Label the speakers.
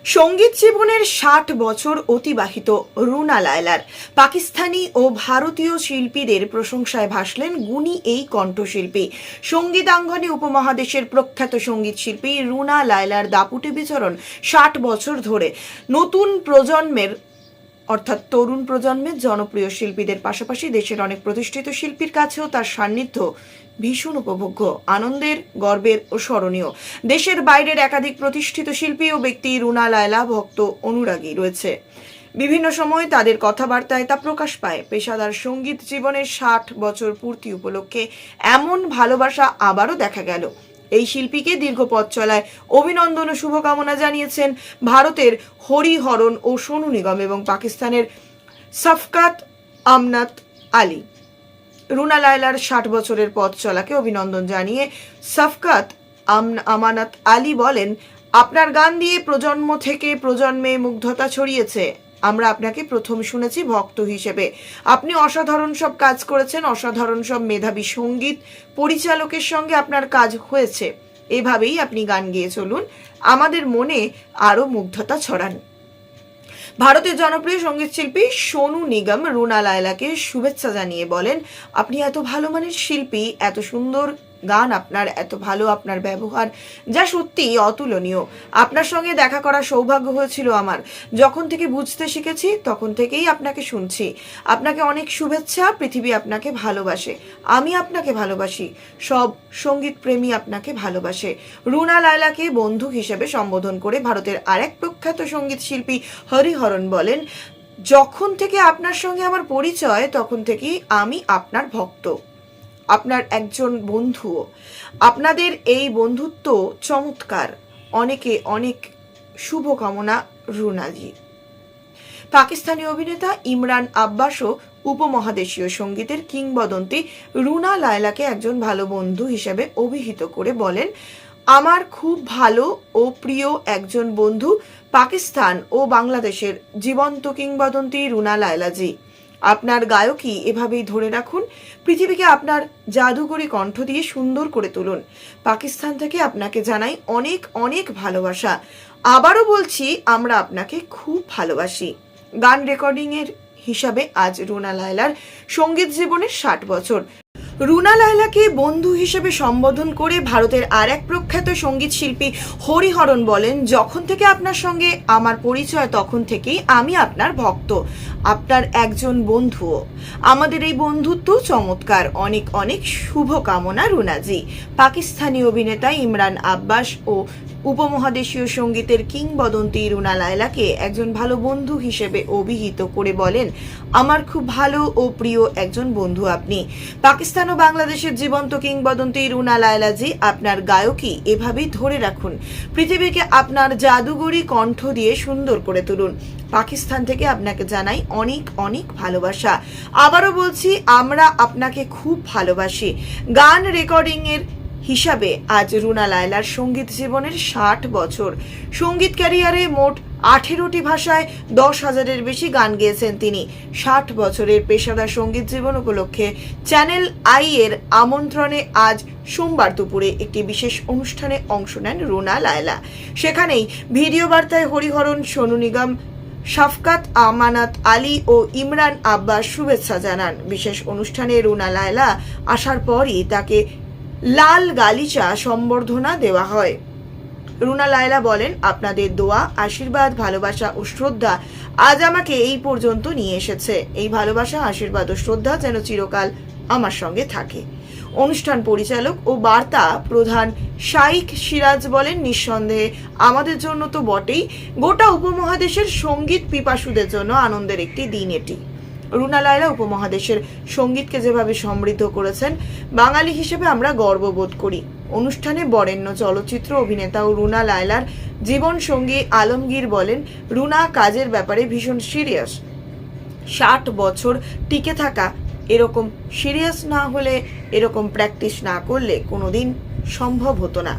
Speaker 1: সঙ্গীত জীবনের ৬০ বছর অতিবাহিত রুনা লায়লার পাকিস্তানি ও ভারতীয় শিল্পীদের প্রশংসায় ভাসলেন গুণী এই কণ্ঠশিল্পী। সঙ্গীতাঙ্গনে উপমহাদেশের প্রখ্যাত সঙ্গীত শিল্পী রুনা লায়লার দাপুটে বিচরণ ৬০ বছর ধরে নতুন প্রজন্মের অর্থাৎ তরুণ প্রজন্মের জনপ্রিয় শিল্পীদের পাশাপাশি দেশের অনেক প্রতিষ্ঠিত শিল্পীর কাছেও তার সান্নিধ্য ভীষণ উপভোগ্য, আনন্দের, গর্বের ও স্মরণীয়। দেশের বাইরের একাধিক প্রতিষ্ঠিত শিল্পী ও ব্যক্তি রুনা লায়লা ভক্ত অনুরাগী রয়েছে। বিভিন্ন সময় তাদের কথাবার্তায় তা প্রকাশ পায়। পেশাদার সঙ্গীত জীবনের ৬০ বছর পূর্তি উপলক্ষে এমন ভালোবাসা আবারও দেখা গেল। এই শিল্পীকে দীর্ঘ পথ চলায় অভিনন্দন ও শুভকামনা জানিয়েছেন ভারতের হরিহরন ও সোনু নিগম এবং পাকিস্তানের সাফকাত আমানত আলী। রুনা লায়লার ৬০ বছরের পথ চলাকে অভিনন্দন জানিয়ে সাফকাত আমানত আলী বলেন, আপনার গান দিয়ে প্রজন্ম থেকে প্রজন্মে মুগ্ধতা ছড়িয়েছে। আমরা আপনাকে প্রথম শুনেছি ভক্ত হিসেবে। আপনি অসাধারণ সব কাজ করেছেন, অসাধারণ সব মেধাবী সঙ্গীত পরিচালকের সঙ্গে আপনার কাজ হয়েছে। এভাবেই আপনি গান গেয়ে চলুন, আমাদের মনে আরও মুগ্ধতা ছড়ান। ভারতের জনপ্রিয় সঙ্গীত শিল্পী সোনু নিগম রুনা লায়লাকে শুভেচ্ছা জানিয়ে বলেন, আপনি এত ভালো মানের শিল্পী, এত সুন্দর গান আপনার, এত ভালো আপনার ব্যবহার, যা সত্যি অতুলনীয়। আপনার সঙ্গে দেখা করার সৌভাগ্য হয়েছিল আমার। যখন থেকে বুঝতে শিখেছি তখন থেকেই আপনাকে শুনছি। আপনাকে অনেক শুভেচ্ছা। পৃথিবী আপনাকে ভালোবাসে, আমি আপনাকে ভালোবাসি, সব সঙ্গীত প্রেমী আপনাকে ভালোবাসে। রুনা লায়লাকে বন্ধু হিসেবে সম্বোধন করে ভারতের আরেক প্রখ্যাত সঙ্গীত শিল্পী হরিহরন বলেন, যখন থেকে আপনার সঙ্গে আমার পরিচয় তখন থেকেই আমি আপনার ভক্ত, আপনার একজন বন্ধুও। আপনাদের এই বন্ধুত্ব চমৎকার। অনেকে অনেক শুভকামনা রুনাজি। পাকিস্তানি অভিনেতা ইমরান আব্বাসও উপমহাদেশীয় সঙ্গীতের কিংবদন্তি রুনা লায়লাকে একজন ভালো বন্ধু হিসেবে অভিহিত করে বলেন, আমার খুব ভালো ও প্রিয় একজন বন্ধু পাকিস্তান ও বাংলাদেশের জীবন্ত কিংবদন্তি রুনা লায়লাজি। আপনার গায়কী এভাবেই ধরে রাখুন, পৃথিবীকে আপনার জাদুকরী কণ্ঠ দিয়ে সুন্দর করে তুলুন। পাকিস্তান থেকে আপনাকে জানাই অনেক অনেক ভালোবাসা। আবারও বলছি, আমরা আপনাকে খুব ভালোবাসি। গান রেকর্ডিংয়ের হিসাবে আজ রুনা লায়লার সঙ্গীত জীবনের ৬০ বছর। রুনা লায়লাকে বন্ধু হিসেবে সম্বোধন করে ভারতের আর এক প্রখ্যাত সঙ্গীত শিল্পী হরিহরন বলেন, যখন থেকে আপনার সঙ্গে আমার পরিচয় তখন থেকেই আমি আপনার ভক্ত, আপনার একজন বন্ধুও। আমাদের এই বন্ধুত্ব চমৎকার। অনেক অনেক শুভকামনা রুনাজি। পাকিস্তানি অভিনেতা ইমরান আব্বাস ও উপমহাদেশীয় সঙ্গীতের কিংবদন্তি রুনা লায়লাকে একজন ভালো বন্ধু হিসেবে অভিহিত করে বলেন, আমার খুব ভালো ও প্রিয় একজন বন্ধু আপনি। পাকিস্তান ও বাংলাদেশের জীবন্ত কিংবদন্তি রুনা লায়লাজি, আপনার গায়কী এভাবেই ধরে রাখুন, পৃথিবীকে আপনার জাদুগরী কণ্ঠ দিয়ে সুন্দর করে তুলুন। পাকিস্তান থেকে আপনাকে জানাই অনেক অনেক ভালোবাসা। আবারও বলছি, আমরা আপনাকে খুব ভালোবাসি। গান রেকর্ডিংয়ের হিসাবে আজ রুনা লায়লার সঙ্গীত জীবনের ৬০ বছর। সঙ্গীত ক্যারিয়ারে মোট 18টি ভাষায় 10,000-এর বেশি গান গেয়েছেন তিনি। ৬০ বছরের পেশাদার সঙ্গীত জীবন উপলক্ষে চ্যানেল আই এর আমন্ত্রণে আজ সোমবার দুপুরে একটি বিশেষ অনুষ্ঠানে অংশ নেন রুনা লায়লা। সেখানেই ভিডিও বার্তায় হরিহরন, সোনু নিগম, সাফকাত আমানত আলী ও ইমরান আব্বাস শুভেচ্ছা জানান। বিশেষ অনুষ্ঠানে রুনা লায়লা আসার পরই তাকে লাল গালিচা সম্বর্ধনা দেওয়া হয়। রুনা লায়লা বলেন, আপনাদের দোয়া, আশীর্বাদ, ভালোবাসা ও শ্রদ্ধা আজ আমাকে এই পর্যন্ত নিয়ে এসেছে। এই ভালোবাসা, আশীর্বাদ ও শ্রদ্ধা যেন চিরকাল আমার সঙ্গে থাকে। অনুষ্ঠান পরিচালক ও বার্তা প্রধান শাইখ সিরাজ বলেন, নিঃসন্দেহে আমাদের জন্য তো বটেই, গোটা উপমহাদেশের সঙ্গীত পিপাসুদের জন্য আনন্দের একটি দিন এটি। রুনা লায়লা উপমহাদেশের সঙ্গীতকে যেভাবে সমৃদ্ধ করেছেন, বাঙালি হিসেবে আমরা গর্ববোধ করি। অনুষ্ঠানে বরেণ্য চলচ্চিত্র অভিনেতা ও রুনা লায়লার জীবন সঙ্গী আলমগীর বলেন, রুনা কাজের ব্যাপারে ভীষণ সিরিয়াস। ৬০ বছর টিকে থাকা এরকম সিরিয়াস না হলে, এরকম প্র্যাকটিস না করলে কোনোদিন সম্ভব হতো না।